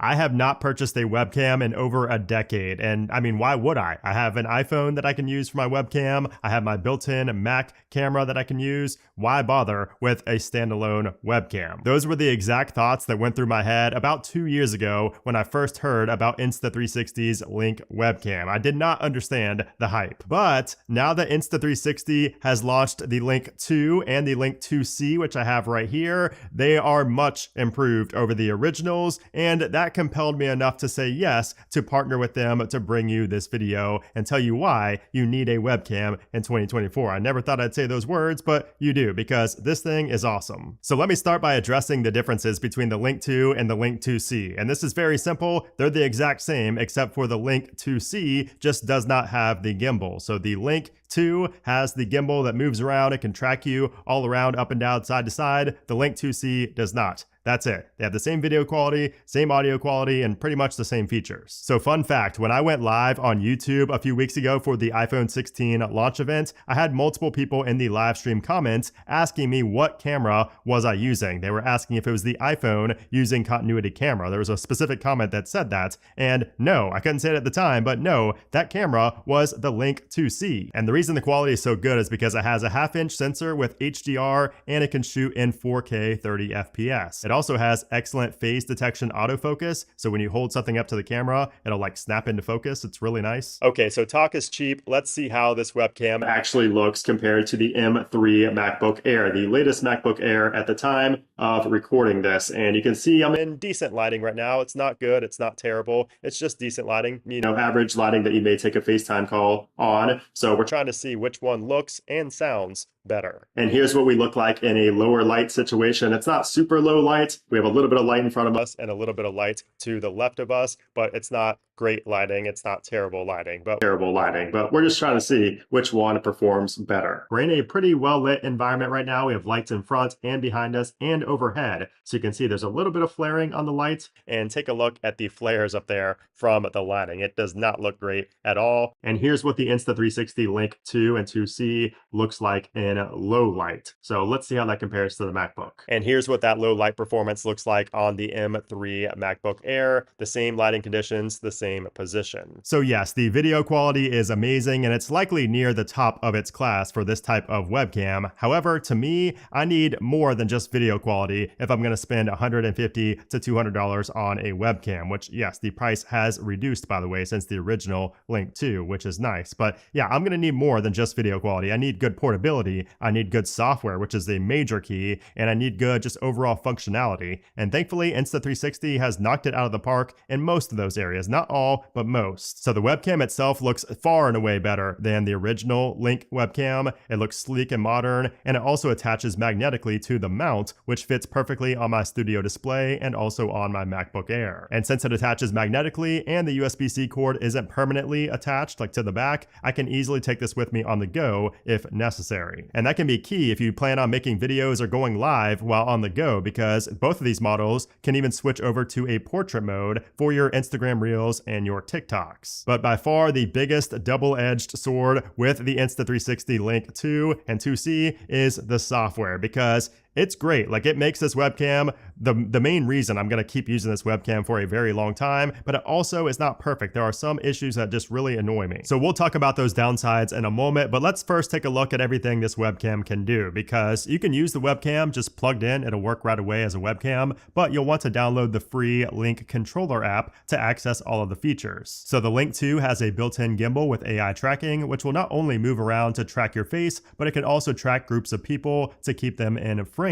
I have not purchased a webcam in over a decade. And I mean, why would I? I have an iPhone that I can use for my webcam. I have my built-in Mac camera that I can use. Why bother with a standalone webcam? Those were the exact thoughts that went through my head about 2 years ago when I first heard about Insta360's Link webcam. I did not understand the hype. But now that Insta360 has launched the Link 2 and the Link 2C, which I have right here, they are much improved over the originals, and that compelled me enough to say yes to partner with them to bring you this video and tell you why you need a webcam in 2024. I never thought I'd say those words, but you do, because this thing is awesome. So let me start by addressing the differences between the Link 2 and the Link 2C. And this is very simple. They're the exact same, except for the Link 2C just does not have the gimbal. So the Link 2 has the gimbal that moves around. It can track you all around, up and down, side to side. The Link 2C does not. That's it. They have the same video quality, same audio quality, and pretty much the same features. So fun fact, when I went live on YouTube a few weeks ago for the iPhone 16 launch event, I had multiple people in the live stream comments asking me what camera was I using. They were asking if it was the iPhone using continuity camera. There was a specific comment that said that, and no, I couldn't say it at the time, but no, that camera was the Link 2C. And the reason the quality is so good is because it has a 1/2-inch sensor with HDR, and it can shoot in 4K 30 FPS. It also has excellent phase detection autofocus, so when you hold something up to the camera, it'll like snap into focus. It's really nice. Okay, so talk is cheap. Let's see how this webcam actually looks compared to the M3 MacBook Air, the latest MacBook Air at the time of recording this. And you can see I'm in decent lighting right now. It's not good, it's not terrible. It's just decent lighting, you know, average lighting that you may take a FaceTime call on. So we're trying to see which one looks and sounds better. And here's what we look like in a lower light situation. It's not super low light. We have a little bit of light in front of us and a little bit of light to the left of us, but it's not great lighting. It's not terrible lighting, but we're just trying to see which one performs better. We're in a pretty well lit environment right now. We have lights in front and behind us and overhead. So you can see there's a little bit of flaring on the lights, and take a look at the flares up there from the lighting. It does not look great at all. And here's what the Insta360 Link 2 and 2C looks like in low light. So let's see how that compares to the MacBook. And here's what that low light performance looks like on the M3 MacBook Air. The same lighting conditions, the same position. So yes, the video quality is amazing, and it's likely near the top of its class for this type of webcam. However, to me, I need more than just video quality if I'm going to spend $150 to $200 on a webcam, which yes, the price has reduced, by the way, since the original Link 2, which is nice. But yeah, I'm going to need more than just video quality. I need good portability. I need good software, which is a major key, and I need good just overall functionality. And thankfully, Insta360 has knocked it out of the park in most of those areas. Not all, but most. So the webcam itself looks far and away better than the original Link webcam. It looks sleek and modern, and it also attaches magnetically to the mount, which fits perfectly on my studio display and also on my MacBook Air. And since it attaches magnetically and the USB-C cord isn't permanently attached like to the back, I can easily take this with me on the go if necessary. And that can be key if you plan on making videos or going live while on the go, because both of these models can even switch over to a portrait mode for your Instagram Reels and your TikToks. But by far the biggest double-edged sword with the Insta360 Link 2 and 2C is the software, because it's great. Like, it makes this webcam the main reason I'm going to keep using this webcam for a very long time, but it also is not perfect. There are some issues that just really annoy me. So we'll talk about those downsides in a moment, but let's first take a look at everything this webcam can do, because you can use the webcam just plugged in. It'll work right away as a webcam, but you'll want to download the free Link controller app to access all of the features. So the Link 2 has a built-in gimbal with AI tracking, which will not only move around to track your face, but it can also track groups of people to keep them in frame.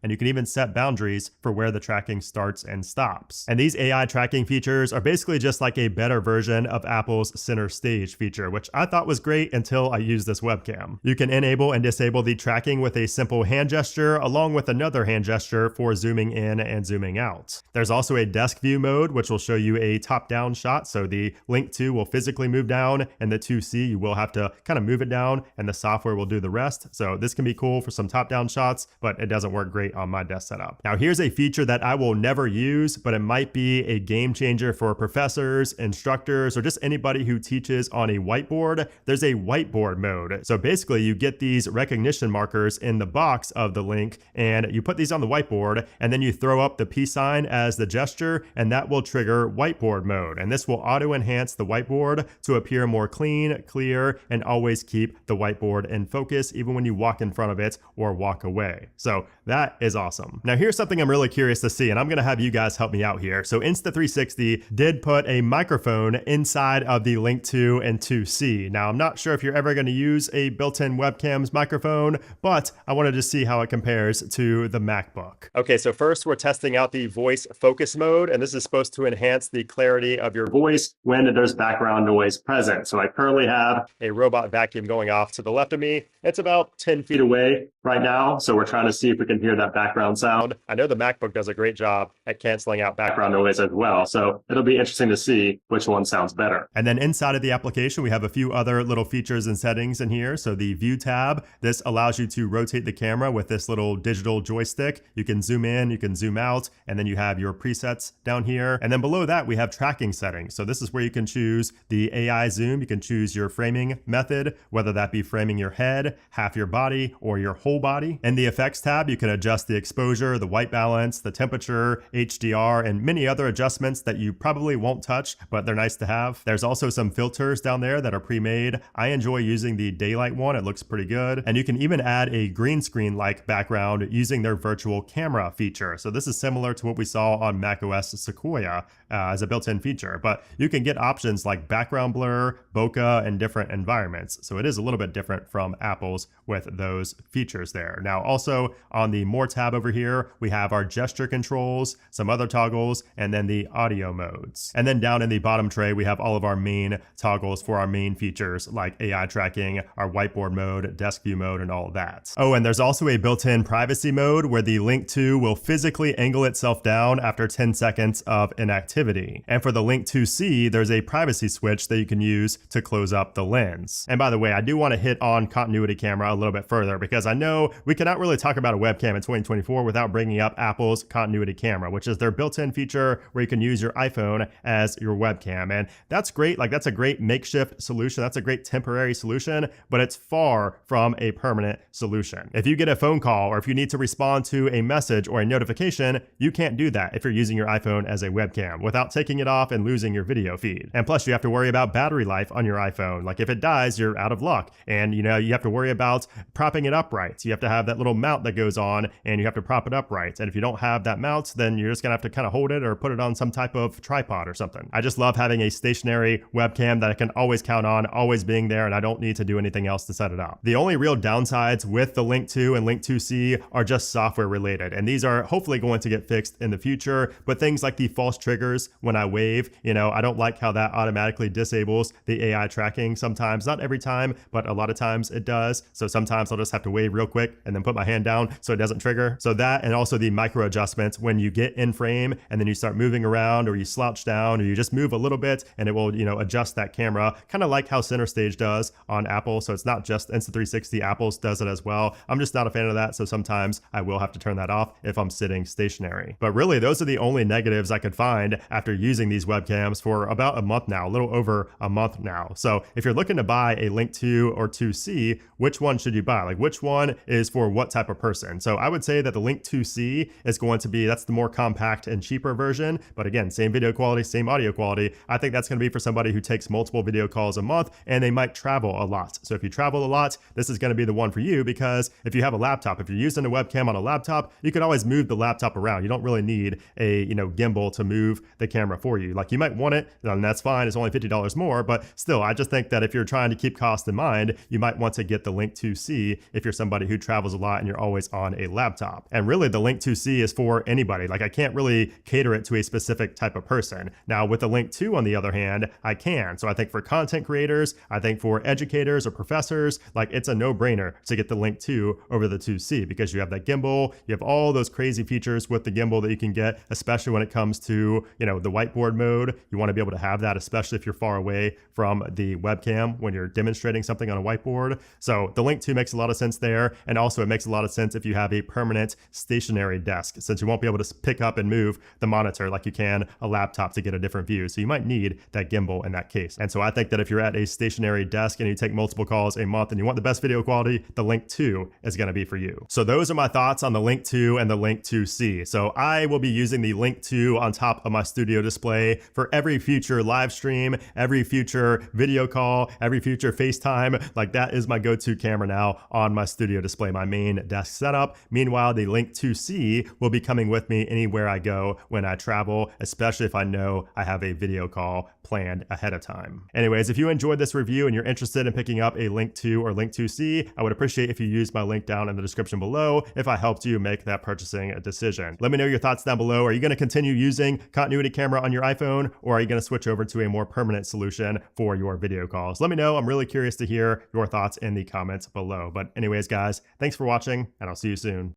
And you can even set boundaries for where the tracking starts and stops. And these AI tracking features are basically just like a better version of Apple's center stage feature, which I thought was great until I used this webcam. You can enable and disable the tracking with a simple hand gesture, along with another hand gesture for zooming in and zooming out. There's also a desk view mode, which will show you a top-down shot. So the Link 2 will physically move down, and the 2C, you will have to kind of move it down, and the software will do the rest. So this can be cool for some top-down shots, but it doesn't work great on my desk setup. Now here's a feature that I will never use, but it might be a game changer for professors, instructors, or just anybody who teaches on a whiteboard. There's a whiteboard mode. So basically you get these recognition markers in the box of the Link, and you put these on the whiteboard, and then you throw up the peace sign as the gesture, and that will trigger whiteboard mode. And this will auto enhance the whiteboard to appear more clean, clear, and always keep the whiteboard in focus even when you walk in front of it or walk away. So that is awesome. Now here's something I'm really curious to see, and I'm gonna have you guys help me out here. So Insta360 did put a microphone inside of the Link 2 and 2C. Now I'm not sure if you're ever gonna use a built-in webcam's microphone, but I wanted to see how it compares to the MacBook. Okay, so first we're testing out the voice focus mode, and this is supposed to enhance the clarity of your voice when there's background noise present. So I currently have a robot vacuum going off to the left of me. It's about 10 feet away right now, so we're trying to see if we can hear that background sound. I know the MacBook does a great job at canceling out background noise as well, so it'll be interesting to see which one sounds better. And then inside of the application, we have a few other little features and settings in here. So the View tab, this allows you to rotate the camera with this little digital joystick. You can zoom in, you can zoom out, and then you have your presets down here. And then below that, we have tracking settings. So this is where you can choose the AI zoom. You can choose your framing method, whether that be framing your head, half your body, or your whole body. In the effects tab, you can adjust the exposure, the white balance, the temperature, HDR, and many other adjustments that you probably won't touch, but they're nice to have. There's also some filters down there that are pre-made. I enjoy using the daylight one. It looks pretty good. And you can even add a green screen-like background using their virtual camera feature. So this is similar to what we saw on macOS Sequoia as a built-in feature, but you can get options like background blur, bokeh, and different environments. So it is a little bit different from Apple's with those features there. Now also on the More tab over here, we have our gesture controls, some other toggles, and then the audio modes. And then down in the bottom tray, we have all of our main toggles for our main features like AI tracking, our whiteboard mode, desk view mode, and all of that. Oh, and there's also a built-in privacy mode where the Link 2 will physically angle itself down after 10 seconds of inactivity. And for the Link 2C, there's a privacy switch that you can use to close up the lens. And by the way, I do want to hit on continuity camera a little bit further because I know we cannot really talk about a webcam in 2024 without bringing up Apple's continuity camera, which is their built-in feature where you can use your iPhone as your webcam. And that's great. Like that's a great makeshift solution. That's a great temporary solution, but it's far from a permanent solution. If you get a phone call or if you need to respond to a message or a notification, you can't do that if you're using your iPhone as a webcam without taking it off and losing your video feed. And plus you have to worry about battery life on your iPhone. Like if it dies, you're out of luck. And you know, you have to worry about propping it upright. You have to have that little mount that goes on and you have to prop it upright. And if you don't have that mount, then you're just gonna have to kind of hold it or put it on some type of tripod or something. I just love having a stationary webcam that I can always count on, always being there, and I don't need to do anything else to set it up. The only real downsides with the Link 2 and Link 2C are just software related. And these are hopefully going to get fixed in the future, but things like the false triggers when I wave, you know, I don't like how that automatically disables the AI tracking sometimes, not every time, but a lot of times it does. So sometimes I'll just have to wave real quick and then put my hand down so it doesn't trigger. So that, and also the micro adjustments when you get in frame and then you start moving around or you slouch down or you just move a little bit and it will, you know, adjust that camera, kind of like how Center Stage does on Apple. So it's not just Insta360, Apple's does it as well. I'm just not a fan of that. So sometimes I will have to turn that off if I'm sitting stationary. But really, those are the only negatives I could find after using these webcams for about a month now, a little over a month now. So if you're looking to buy a Link 2 or 2C, which one should you buy? Like which one is for what type of person? So I would say that the Link 2C is going to be, that's the more compact and cheaper version. But again, same video quality, same audio quality. I think that's going to be for somebody who takes multiple video calls a month and they might travel a lot. So if you travel a lot, this is going to be the one for you because if you have a laptop, if you're using a webcam on a laptop, you could always move the laptop around. You don't really need a, you know, gimbal to move the camera for you. Like you might want it, and that's fine. It's only $50 more, but still, I just think that if you're trying to keep cost in mind, you might want to get the Link 2C if you're somebody who travels a lot and you're always on a laptop. And really the Link 2C is for anybody. Like I can't really cater it to a specific type of person. Now with the Link 2 on the other hand, I can. So I think for content creators, I think for educators or professors, like it's a no-brainer to get the Link 2 over the 2C because you have that gimbal, you have all those crazy features with the gimbal that you can get, especially when it comes to, you know, the whiteboard mode. You want to be able to have that, especially if you're far away from the webcam when you're demonstrating something on a whiteboard. So the Link 2 makes a lot of sense there. And also it makes a lot of sense if you have have a permanent stationary desk, since you won't be able to pick up and move the monitor like you can a laptop to get a different view. So you might need that gimbal in that case. And so I think that if you're at a stationary desk and you take multiple calls a month and you want the best video quality, the Link 2 is going to be for you. So those are my thoughts on the Link 2 and the Link 2C. So I will be using the Link 2 on top of my studio display for every future live stream, every future video call, every future FaceTime. Like, that is my go-to camera now on my studio display, my main desk setup. Meanwhile, the Link 2C will be coming with me anywhere I go when I travel, especially if I know I have a video call planned ahead of time. Anyways, if you enjoyed this review and you're interested in picking up a Link 2 or Link 2C, I would appreciate if you use my link down in the description below if I helped you make that purchasing decision. Let me know your thoughts down below. Are you going to continue using continuity camera on your iPhone, or are you going to switch over to a more permanent solution for your video calls? Let me know. I'm really curious to hear your thoughts in the comments below. But anyways, guys, thanks for watching, and I'll see you soon.